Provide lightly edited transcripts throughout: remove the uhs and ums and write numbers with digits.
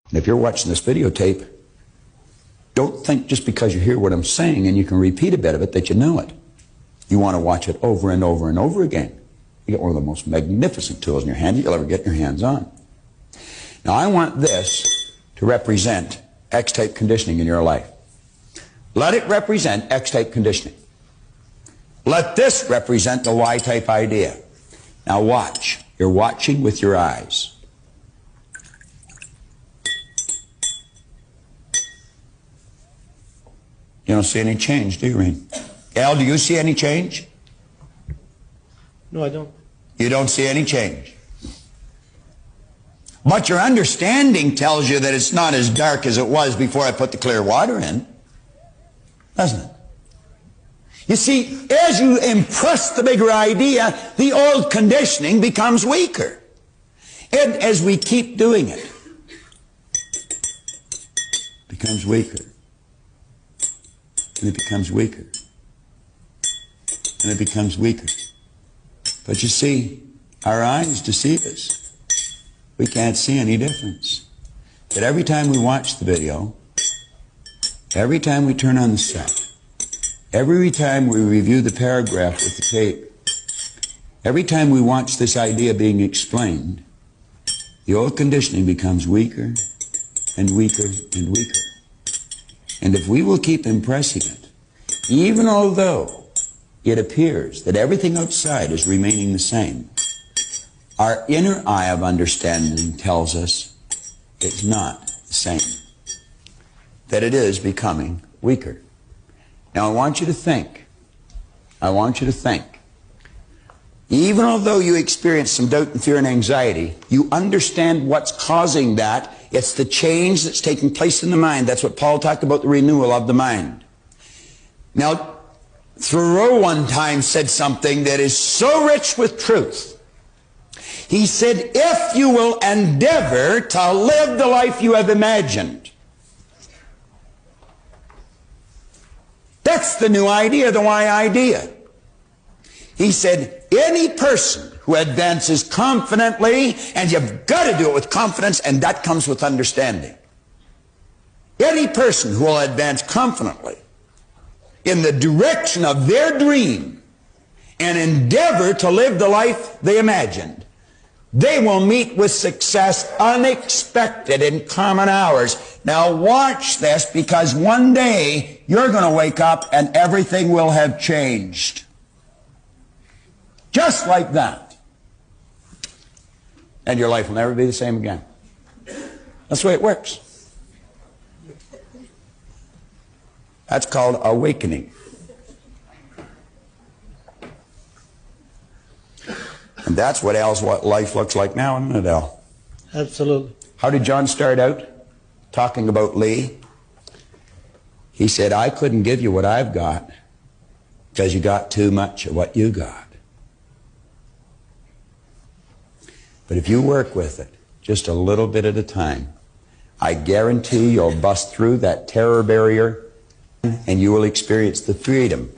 And if you're watching this videotape, don't think just because you hear what I'm saying and you can repeat a bit of it that you know it. You want to watch it over and over and over again. You get one of the most magnificent tools in your hand you'll ever get your hands on. Now, I want this to represent X-type conditioning in your life. Let it represent X-type conditioning. Let this represent the Y-type idea. Now watch. You're watching with your eyes. You don't see any change, do you, Reen? Al, do you see any change? No, I don't. You don't see any change. But your understanding tells you that it's not as dark as it was before I put the clear water in. Doesn't it? You see, as you impress the bigger idea, the old conditioning becomes weaker. And as we keep doing it, it becomes weaker. And it becomes weaker. And it becomes weaker. But you see, our eyes deceive us. We can't see any difference. But every time we watch the video, every time we turn on the set, every time we review the paragraph with the tape, every time we watch this idea being explained, the old conditioning becomes weaker and weaker and weaker. And if we will keep impressing it, even although it appears that everything outside is remaining the same, our inner eye of understanding tells us it's not the same, that it is becoming weaker. Now I want you to think, even although you experience some doubt and fear and anxiety, you understand what's causing that. It's the change that's taking place in the mind. That's what Paul talked about, the renewal of the mind. Now, Thoreau one time said something that is so rich with truth. He said, if you will endeavor to live the life you have imagined. That's the new idea, the why idea. He said, any person who advances confidently, and you've got to do it with confidence, and that comes with understanding. Any person who will advance confidently in the direction of their dream and endeavor to live the life they imagined, they will meet with success unexpected in common hours. Now watch this, because one day you're going to wake up and everything will have changed. Just like that. And your life will never be the same again. That's the way it works. That's called awakening. And that's what Al's life looks like now, isn't it, Al? Absolutely. How did John start out? Talking about Lee. He said, I couldn't give you what I've got because you got too much of what you got. But if you work with it just a little bit at a time, I guarantee you'll bust through that terror barrier and you will experience the freedom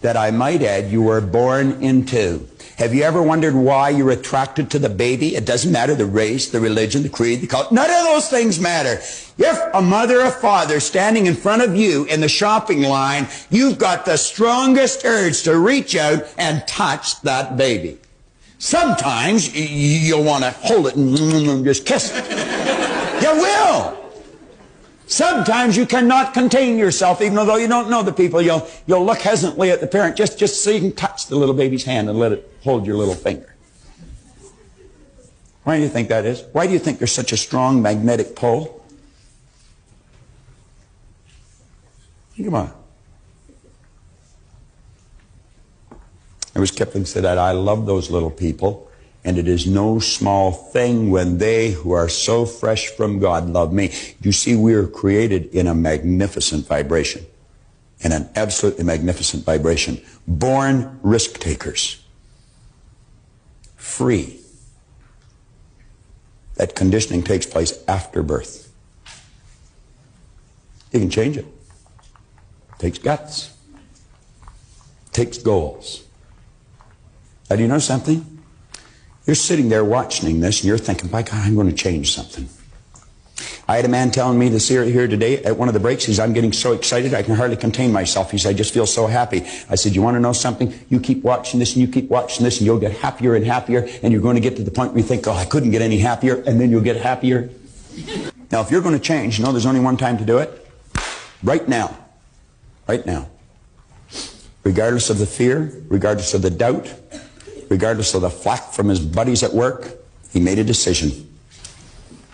that, I might add, you were born into. Have you ever wondered why you're attracted to the baby? It doesn't matter the race, the religion, the creed, the culture. None of those things matter. If a mother or father standing in front of you in the shopping line, you've got the strongest urge to reach out and touch that baby. Sometimes you'll want to hold it and just kiss it. You will. Sometimes you cannot contain yourself, even though you don't know the people. You'll look hesitantly at the parent just so you can touch the little baby's hand and let it hold your little finger. Why do you think that is? Why do you think there's such a strong magnetic pull? Think about it. It was Kipling said that, I love those little people, and it is no small thing when they who are so fresh from God love me. You see, we are created in a magnificent vibration, in an absolutely magnificent vibration. Born risk takers. Free. That conditioning takes place after birth. You can change it. It takes guts. It takes goals. Now, do you know something? You're sitting there watching this and you're thinking, by God, I'm going to change something. I had a man telling me this here today at one of the breaks. He says, I'm getting so excited I can hardly contain myself. He said, I just feel so happy. I said, you want to know something? You keep watching this and you keep watching this and you'll get happier and happier, and you're going to get to the point where you think, oh, I couldn't get any happier, and then you'll get happier. Now, if you're going to change, you know there's only one time to do it. Right now. Right now. Regardless of the fear, regardless of the doubt, regardless of the flack from his buddies at work, he made a decision.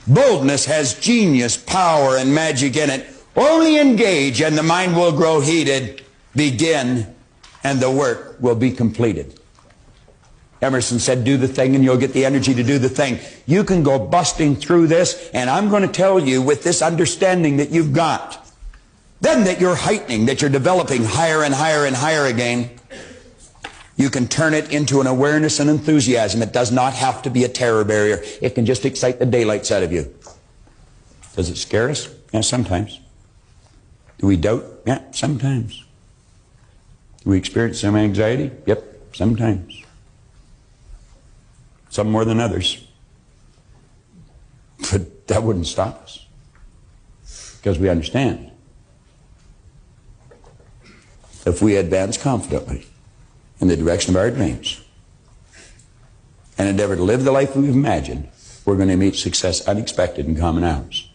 Boldness has genius, power, and magic in it. Only engage and the mind will grow heated. Begin and the work will be completed. Emerson said, do the thing and you'll get the energy to do the thing. You can go busting through this, and I'm going to tell you with this understanding that you've got, then that you're heightening, that you're developing higher and higher and higher again, you can turn it into an awareness and enthusiasm. It does not have to be a terror barrier. It can just excite the daylights out of you. Does it scare us? Yeah, sometimes. Do we doubt? Yeah, sometimes. Do we experience some anxiety? Yep, sometimes. Some more than others. But that wouldn't stop us, because we understand. If we advance confidently in the direction of our dreams and endeavor to live the life we've imagined, we're going to meet success unexpected in common hours.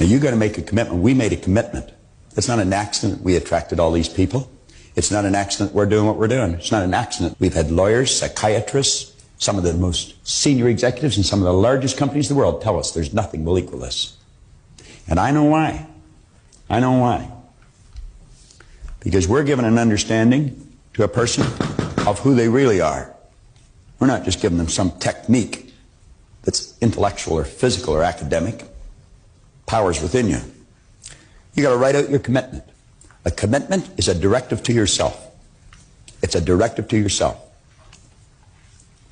Now, you've got to make a commitment. We made a commitment. It's not an accident we attracted all these people. It's not an accident we're doing what we're doing. It's not an accident. We've had lawyers, psychiatrists, some of the most senior executives in some of the largest companies in the world tell us there's nothing will equal this. And I know why. I know why. Because we're giving an understanding to a person of who they really are. We're not just giving them some technique that's intellectual or physical or academic. Power's within you. You got to write out your commitment. A commitment is a directive to yourself. It's a directive to yourself.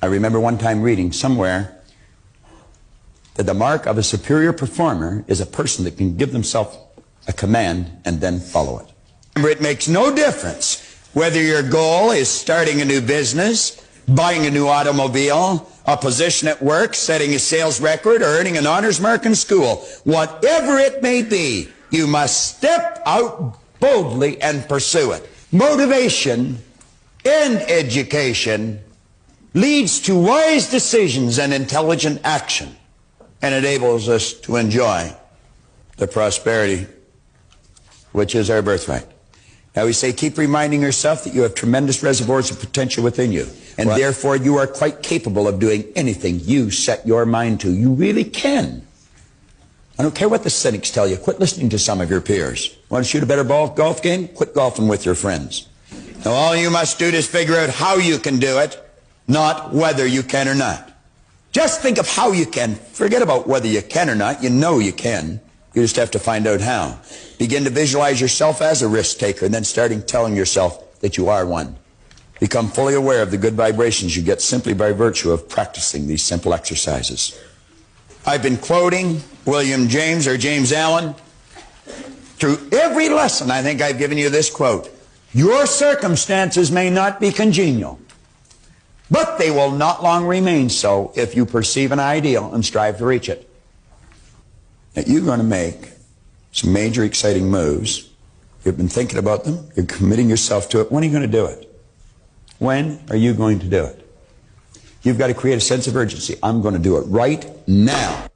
I remember one time reading somewhere that the mark of a superior performer is a person that can give themselves a command and then follow it. Remember, it makes no difference whether your goal is starting a new business, buying a new automobile, a position at work, setting a sales record, or earning an honors mark in school. Whatever it may be, you must step out boldly and pursue it. Motivation in education leads to wise decisions and intelligent action, and enables us to enjoy the prosperity which is our birthright. Now we say, keep reminding yourself that you have tremendous reservoirs of potential within you, and therefore you are quite capable of doing anything you set your mind to. You really can. I don't care what the cynics tell you. Quit listening to some of your peers. Want to shoot a better golf game? Quit golfing with your friends. Now all you must do is figure out how you can do it, not whether you can or not. Just think of how you can. Forget about whether you can or not. You know you can. You just have to find out how. Begin to visualize yourself as a risk taker, and then telling yourself that you are one. Become fully aware of the good vibrations you get simply by virtue of practicing these simple exercises. I've been quoting William James or James Allen. Through every lesson, I think I've given you this quote. Your circumstances may not be congenial, but they will not long remain so if you perceive an ideal and strive to reach it. Now, you're going to make some major exciting moves. You've been thinking about them. You're committing yourself to it. When are you going to do it? When are you going to do it? You've got to create a sense of urgency. I'm going to do it right now.